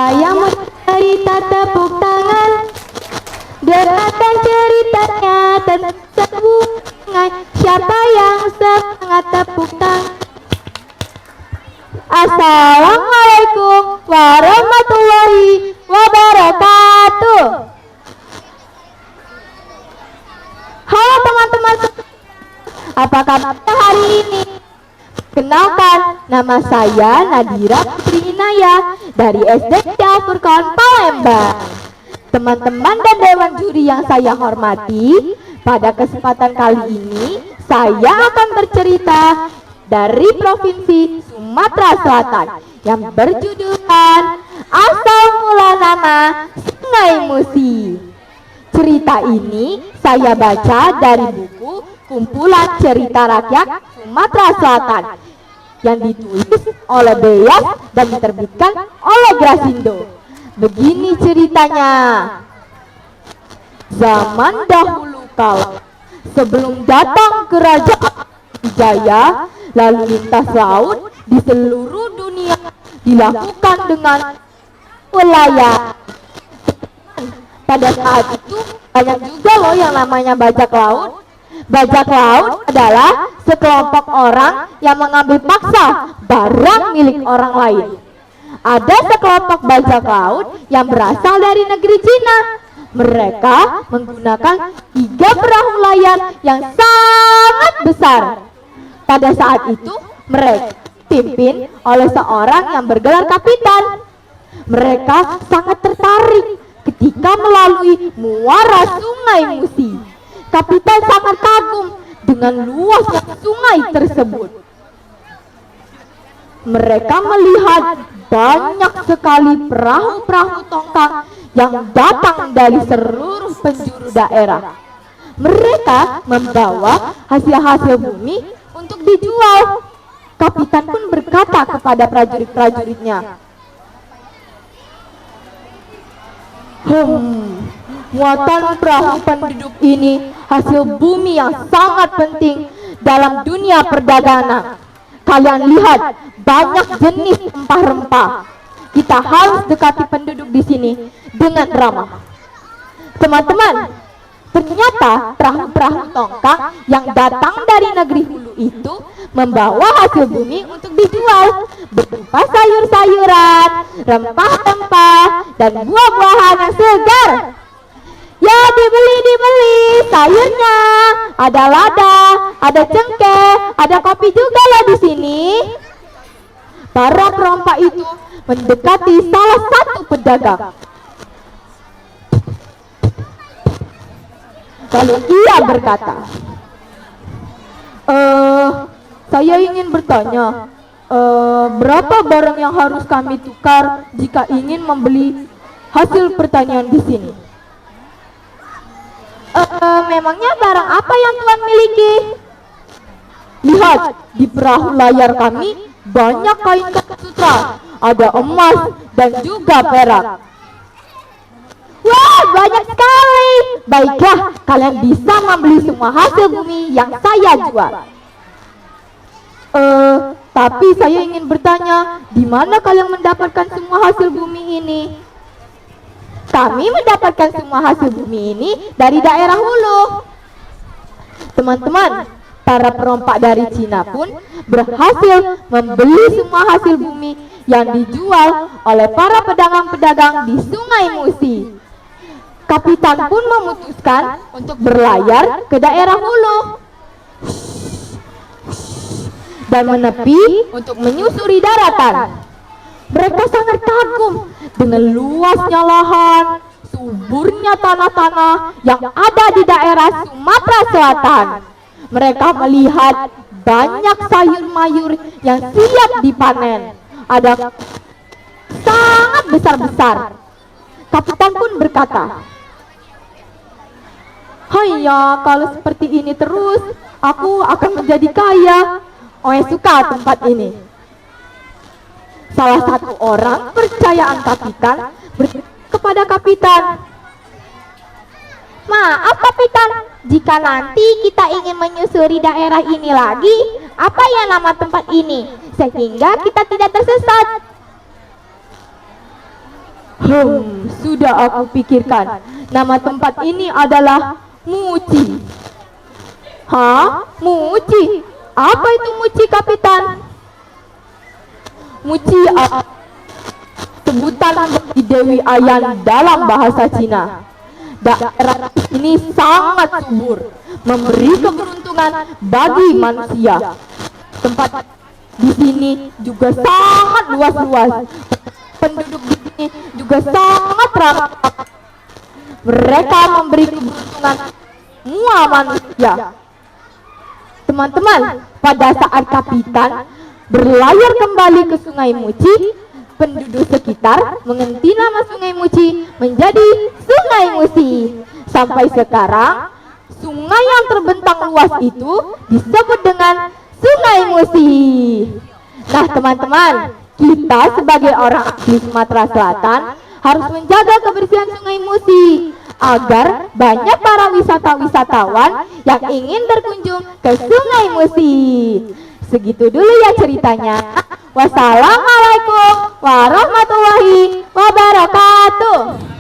Siapa yang mau cerita tepuk tangan? Dengarkan ceritanya tentang sungai. Siapa yang semangat tepuk tangan? Assalamualaikum warahmatullahi wabarakatuh. Halo teman-teman, apa kabar hari ini? Kenalkan, nama saya Nadira Putri Inayah dari SD Al Furqan Palembang. Teman-teman dan dewan juri yang saya hormati, pada kesempatan kali ini saya akan bercerita dari Provinsi Sumatera Selatan yang berjudulkan Asal Mula Nama Sungai Musi. Cerita ini saya baca dari buku Kumpulan Cerita Rakyat Sumatera Selatan yang ditulis oleh Beyas dan diterbitkan oleh Grasindo. Begini ceritanya. Zaman dahulu kala, sebelum datang kerajaan Wijaya, lalu lintas laut di seluruh dunia dilakukan dengan wilayah. Pada saat itu banyak juga loh yang namanya bajak laut. Bajak laut adalah sekelompok orang yang mengambil paksa barang milik orang lain. Ada sekelompok bajak laut yang berasal dari negeri Cina. Mereka menggunakan 3 perahu layar yang sangat besar. Pada saat itu mereka dipimpin oleh seorang yang bergelar kapitan. Mereka sangat tertarik ketika melalui muara Sungai Musi. Kapitan sangat kagum dengan luasnya sungai tersebut. Mereka melihat banyak sekali perahu-perahu tongkang yang datang dari seluruh penjuru daerah. Mereka membawa hasil-hasil bumi untuk dijual. Kapitan pun berkata kepada prajurit-prajuritnya, muatan perahu penduduk ini hasil bumi yang sangat penting dalam dunia perdagangan. Kalian lihat banyak jenis rempah-rempah. Kita harus dekati penduduk di sini dengan ramah. Teman-teman, ternyata perahu-perahu tongkang yang datang dari negeri hulu itu membawa hasil bumi untuk dijual, berupa sayur-sayuran, rempah-rempah, dan buah-buahan yang segar. Ya, dibeli sayurnya. Ada lada, ada cengkeh, ada kopi juga lah di sini. Para perompak itu mendekati salah satu pedagang. Lalu ia berkata, saya ingin bertanya, berapa barang yang harus kami tukar jika ingin membeli hasil pertanian di sini? Memangnya barang apa yang Tuan miliki? Lihat, di perahu layar kami banyak kain katun sutra, ada emas dan juga perak. Wah, banyak sekali. Baiklah, kalian bisa membeli semua hasil bumi yang saya jual. Tapi saya ingin bertanya, di mana kalian mendapatkan semua hasil bumi ini? Kami mendapatkan semua hasil bumi ini dari daerah hulu. Teman-teman, para perompak dari Cina pun berhasil membeli semua hasil bumi yang dijual oleh para pedagang-pedagang di Sungai Musi. Kapitan pun memutuskan untuk berlayar ke daerah hulu dan menepi untuk menyusuri daratan. Mereka sangat kagum dengan luasnya lahan, suburnya tanah-tanah yang ada di daerah Sumatera Selatan. Mereka melihat banyak sayur mayur yang siap dipanen. Ada sangat besar-besar. Kapitan pun berkata, "Haiya, kalau seperti ini terus, aku akan menjadi kaya. Oe suka tempat ini." Salah satu orang percayaan kapitan berkata kepada kapitan, "Maaf kapitan, jika nanti kita ingin menyusuri daerah ini lagi, apa ya nama tempat ini, sehingga kita tidak tersesat?" Sudah aku pikirkan. Nama tempat ini adalah Muci. Hah? Muci? Apa itu Muci, Kapitan? Muci sebutan bagi Dewi Ayan dalam bahasa Cina. Daerah ini sangat subur, memberi keberuntungan bagi manusia. Tempat di sini juga sangat luas-luas. Penduduk di sini juga sangat ramah. Mereka memberi keberuntungan semua manusia. Teman-teman, pada saat Kapitan berlayar kembali ke Sungai Muci, penduduk sekitar mengganti nama Sungai Muci menjadi Sungai Musi. Sampai sekarang, sungai yang terbentang luas itu disebut dengan Sungai Musi. Nah teman-teman, kita sebagai orang asli Sumatera Selatan harus menjaga kebersihan Sungai Musi agar banyak para wisatawan yang ingin berkunjung ke Sungai Musi. Segitu dulu ya ceritanya. Wassalamualaikum warahmatullahi wabarakatuh.